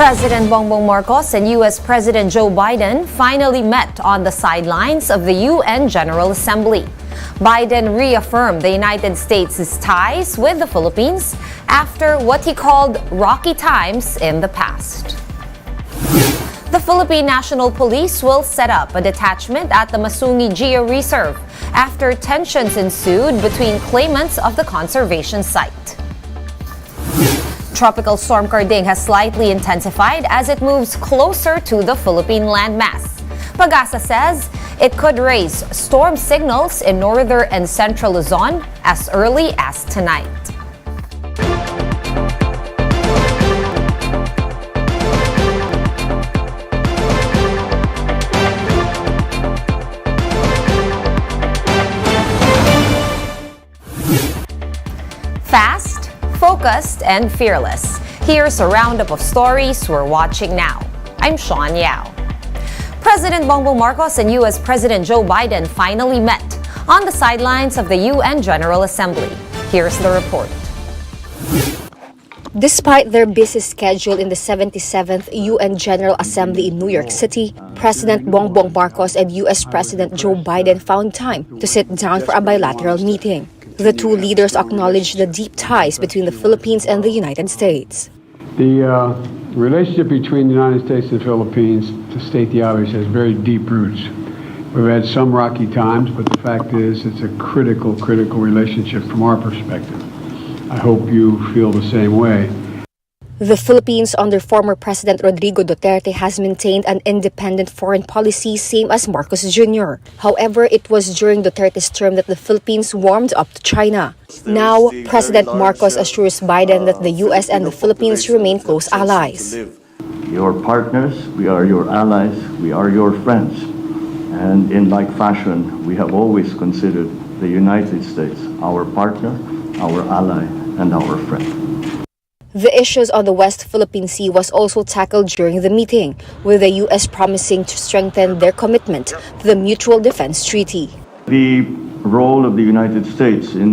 President Bongbong Marcos and U.S. President Joe Biden finally met on the sidelines of the UN General Assembly. Biden reaffirmed the United States' ties with the Philippines after what he called rocky times in the past. The Philippine National Police will set up a detachment at the Masungi Geo Reserve after tensions ensued between claimants of the conservation site. Tropical Storm Carding has slightly intensified as it moves closer to the Philippine landmass. Pag-asa says it could raise storm signals in northern and central Luzon as early as tonight. Fast, focused, and fearless. Here's a roundup of stories we're watching now. I'm Sean Yao. President Bongbong Marcos and U.S. President Joe Biden finally met on the sidelines of the UN General Assembly. Here's the report. Despite their busy schedule in the 77th UN General Assembly in New York City, President Bongbong Marcos and U.S. President Joe Biden found time to sit down for a bilateral meeting. The two leaders acknowledged the deep ties between the Philippines and the United States. The relationship between the United States and the Philippines, to state the obvious, has very deep roots. We've had some rocky times, but the fact is it's a critical relationship from our perspective. I hope you feel the same way. The Philippines under former President Rodrigo Duterte has maintained an independent foreign policy, same as Marcos Jr. However, it was during Duterte's term that the Philippines warmed up to China. Now, President Marcos assures Biden that the U.S. and the Philippines remain close allies. Your partners, we are your allies, we are your friends. And in like fashion, we have always considered the United States our partner, our ally, and our friend. The issues on the West Philippine Sea was also tackled during the meeting, with the U.S. promising to strengthen their commitment to the Mutual Defense Treaty. The role of the United States in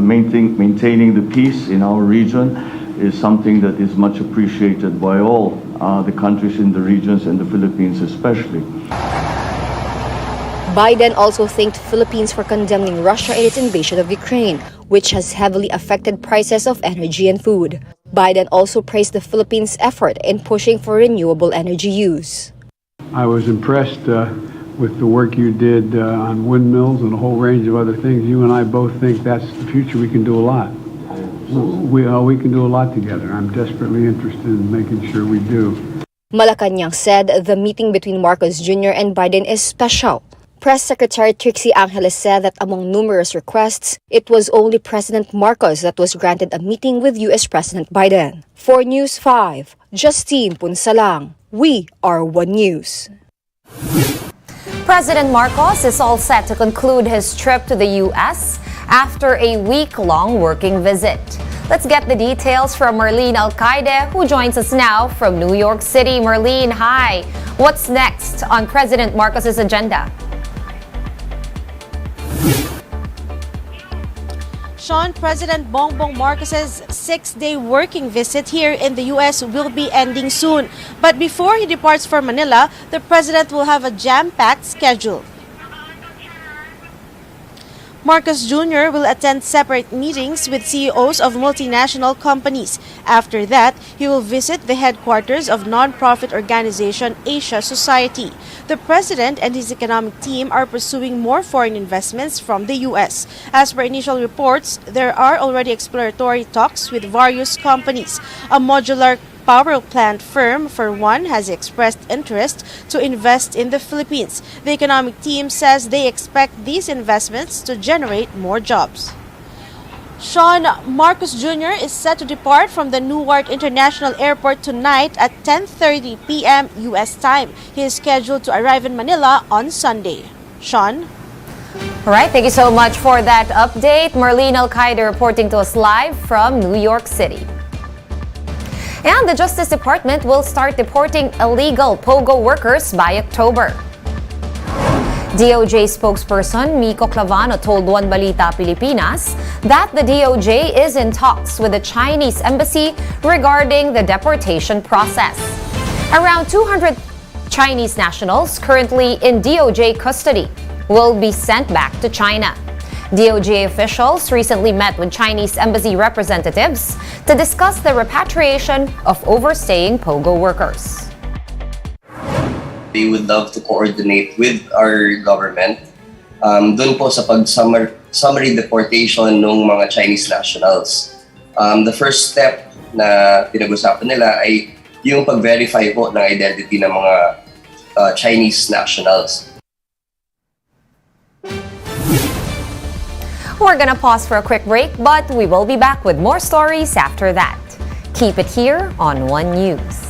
maintaining the peace in our region is something that is much appreciated by all the countries in the regions and the Philippines especially. Biden also thanked Philippines for condemning Russia in its invasion of Ukraine, which has heavily affected prices of energy and food. Biden also praised the Philippines' effort in pushing for renewable energy use. I was impressed with the work you did on windmills and a whole range of other things. You and I both think that's the future. We can do a lot. We can do a lot together. I'm desperately interested in making sure we do. Malacanang said the meeting between Marcos Jr. and Biden is special. Press Secretary Trixie Angeles said that among numerous requests, it was only President Marcos that was granted a meeting with U.S. President Biden. For News 5, Justine Punsalang. We are One News. President Marcos is all set to conclude his trip to the U.S. after a week-long working visit. Let's get the details from Marlene Alcaide, who joins us now from New York City. Marlene, hi. What's next on President Marcos's agenda? Sean, President Bongbong Marcos's 6-day working visit here in the U.S. will be ending soon. But before he departs for Manila, the president will have a jam-packed schedule. Marcos Jr. will attend separate meetings with CEOs of multinational companies. After that, he will visit the headquarters of non-profit organization Asia Society. The president and his economic team are pursuing more foreign investments from the U.S. As per initial reports, there are already exploratory talks with various companies. A modular power plant firm, for one, has expressed interest to invest in the Philippines. The economic team says they expect these investments to generate more jobs. Sean, Marcos Jr. is set to depart from the Newark International Airport tonight at 10:30 p.m. U.S. time. He is scheduled to arrive in Manila on Sunday. Sean? All right, thank you so much for that update. Marlene Alcaide reporting to us live from New York City. And the Justice Department will start deporting illegal POGO workers by October. DOJ spokesperson Miko Clavano told One Balita Pilipinas that the DOJ is in talks with the Chinese embassy regarding the deportation process. Around 200 Chinese nationals currently in DOJ custody will be sent back to China. DOJ officials recently met with Chinese embassy representatives to discuss the repatriation of overstaying POGO workers. They would love to coordinate with our government dun po sa summary deportation ng mga Chinese nationals. The first step na pinag-usapan nila ay yung pag-verify po ng identity ng mga Chinese nationals. We're gonna pause for a quick break, but we will be back with more stories after that. Keep it here on One News.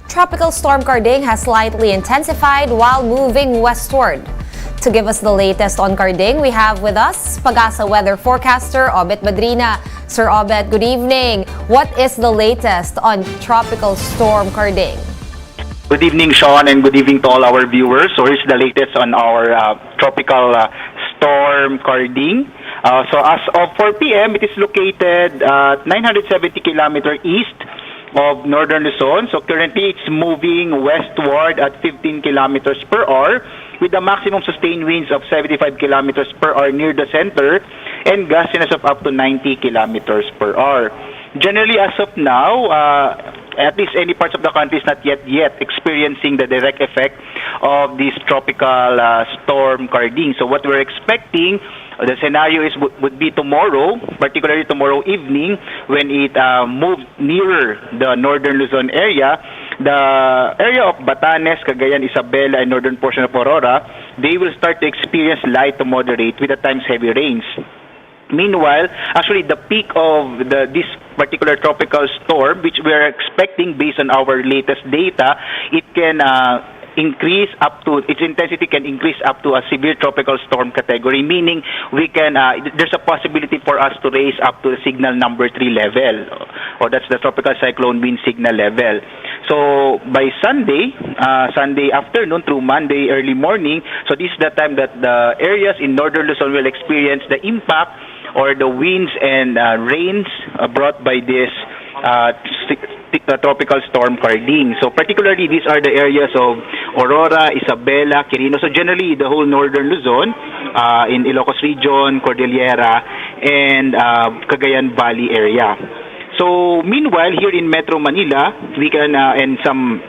Tropical Storm Carding has slightly intensified while moving westward. To give us the latest on Carding, we have with us Pag-asa weather forecaster Obet Madrina. Sir Obet, good evening. What is the latest on Tropical Storm Carding? Good evening, Sean, and good evening to all our viewers. So here's the latest on our tropical Storm Carding. So as of 4 p.m., it is located at 970 kilometer east of northern Luzon. So currently it's moving westward at 15 kilometers per hour with a maximum sustained winds of 75 kilometers per hour near the center and gustiness of up to 90 kilometers per hour. Generally, as of now, at least any parts of the country is not yet experiencing the direct effect of this tropical storm Carding. So what we're expecting, the scenario would be tomorrow, particularly tomorrow evening, when it moves nearer the northern Luzon area. The area of Batanes, Cagayan, Isabela, and northern portion of Aurora, they will start to experience light to moderate with at times heavy rains. Meanwhile, actually the peak of this particular tropical storm, which we are expecting based on our latest data, it can increase up to, its intensity can increase up to a severe tropical storm category, meaning we can, there's a possibility for us to raise up to signal number 3 level, or that's the tropical cyclone wind signal level. So by Sunday afternoon through Monday early morning, so this is the time that the areas in northern Luzon will experience the impact or the winds and rains brought by this tropical storm Carding. So particularly these are the areas of Aurora, Isabela, Quirino. So generally the whole northern Luzon, in Ilocos region, Cordillera, and Cagayan Valley area. So meanwhile, here in Metro Manila, we can, and some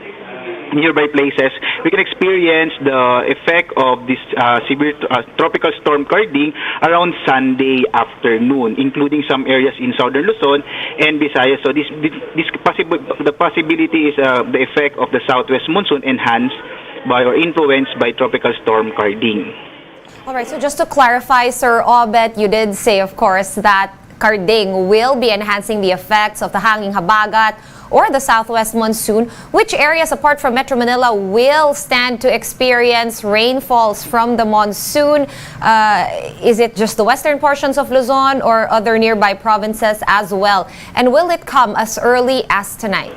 nearby places, we can experience the effect of this severe tropical storm Carding around Sunday afternoon, including some areas in southern Luzon and Visayas. So the possibility is the effect of the southwest monsoon enhanced by or influenced by tropical storm Carding. All right, so just to clarify, Sir Obet, you did say, of course, that Carding will be enhancing the effects of the Hanging Habagat or the southwest monsoon. Which areas apart from Metro Manila will stand to experience rainfalls from the monsoon? Is it just the western portions of Luzon or other nearby provinces as well? And will it come as early as tonight?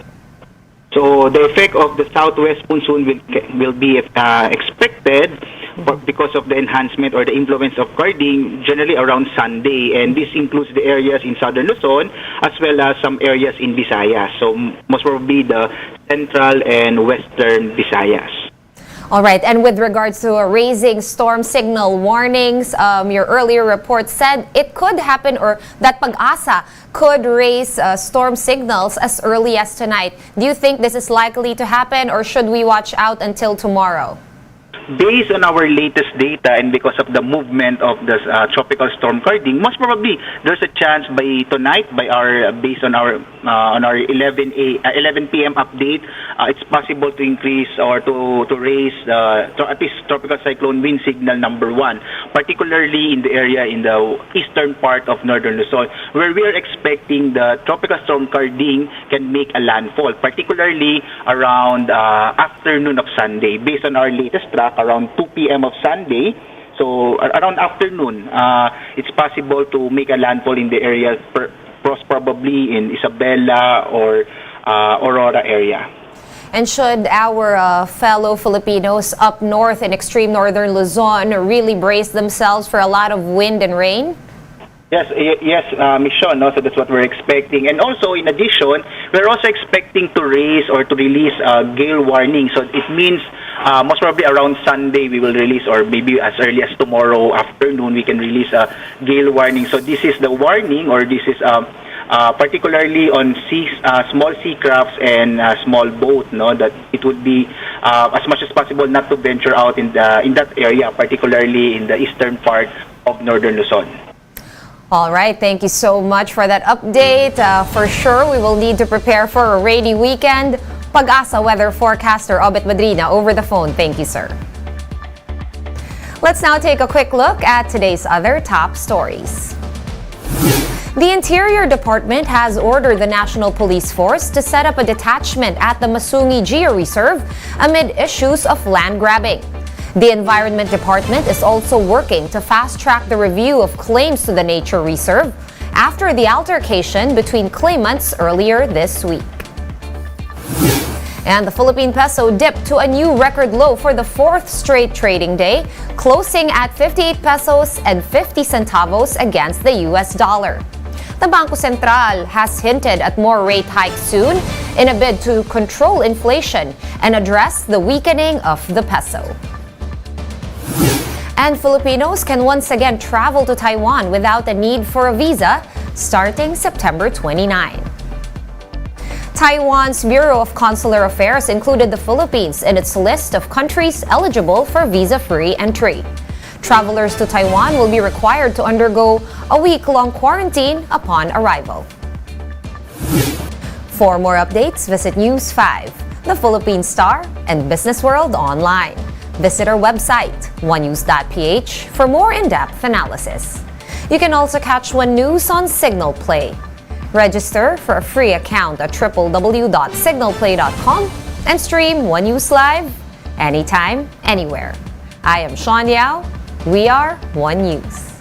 So the effect of the southwest monsoon will be expected because of the enhancement or the influence of Carding generally around Sunday, and this includes the areas in southern Luzon as well as some areas in Visayas. So most probably the central and western Visayas. All right, and with regards to raising storm signal warnings, your earlier report said it could happen, or that Pag-asa could raise storm signals as early as tonight. Do you think this is likely to happen, or should we watch out until tomorrow? Based on our latest data and because of the movement of the tropical storm Carding, most probably there's a chance by tonight, based on our 11 p.m. update, it's possible to increase or to raise at least tropical cyclone wind signal number 1, particularly in the area in the eastern part of northern Luzon, where we are expecting the tropical storm Carding can make a landfall, particularly around afternoon of Sunday. Based on our latest track, around 2 p.m. of Sunday, so around afternoon, it's possible to make a landfall in the area, probably in Isabela or Aurora area. And should our fellow Filipinos up north in extreme northern Luzon really brace themselves for a lot of wind and rain? Yes, Ms. Sean, so that's what we're expecting. And also, in addition, we're also expecting to raise or to release a gale warning. So it means most probably around Sunday we will release, or maybe as early as tomorrow afternoon we can release a gale warning. So this is the warning, or this is particularly on small sea crafts and small boat, that it would be as much as possible not to venture out in that area, particularly in the eastern part of northern Luzon. All right, thank you so much for that update. For sure, we will need to prepare for a rainy weekend. Pag-asa weather forecaster Obet Madrina over the phone. Thank you, sir. Let's now take a quick look at today's other top stories. The Interior Department has ordered the National Police Force to set up a detachment at the Masungi Geo-Reserve amid issues of land grabbing. The Environment Department is also working to fast-track the review of claims to the nature reserve after the altercation between claimants earlier this week. And the Philippine peso dipped to a new record low for the fourth straight trading day, closing at 58 pesos and 50 centavos against the US dollar. The Bangko Sentral has hinted at more rate hikes soon in a bid to control inflation and address the weakening of the peso. And Filipinos can once again travel to Taiwan without the need for a visa starting September 29. Taiwan's Bureau of Consular Affairs included the Philippines in its list of countries eligible for visa-free entry. Travelers to Taiwan will be required to undergo a week-long quarantine upon arrival. For more updates, visit News 5, the Philippine Star, and Business World online. Visit our website, onenews.ph, for more in-depth analysis. You can also catch One News on Signal Play. Register for a free account at www.signalplay.com and stream One News Live anytime, anywhere. I am Sean Yao. We are One News.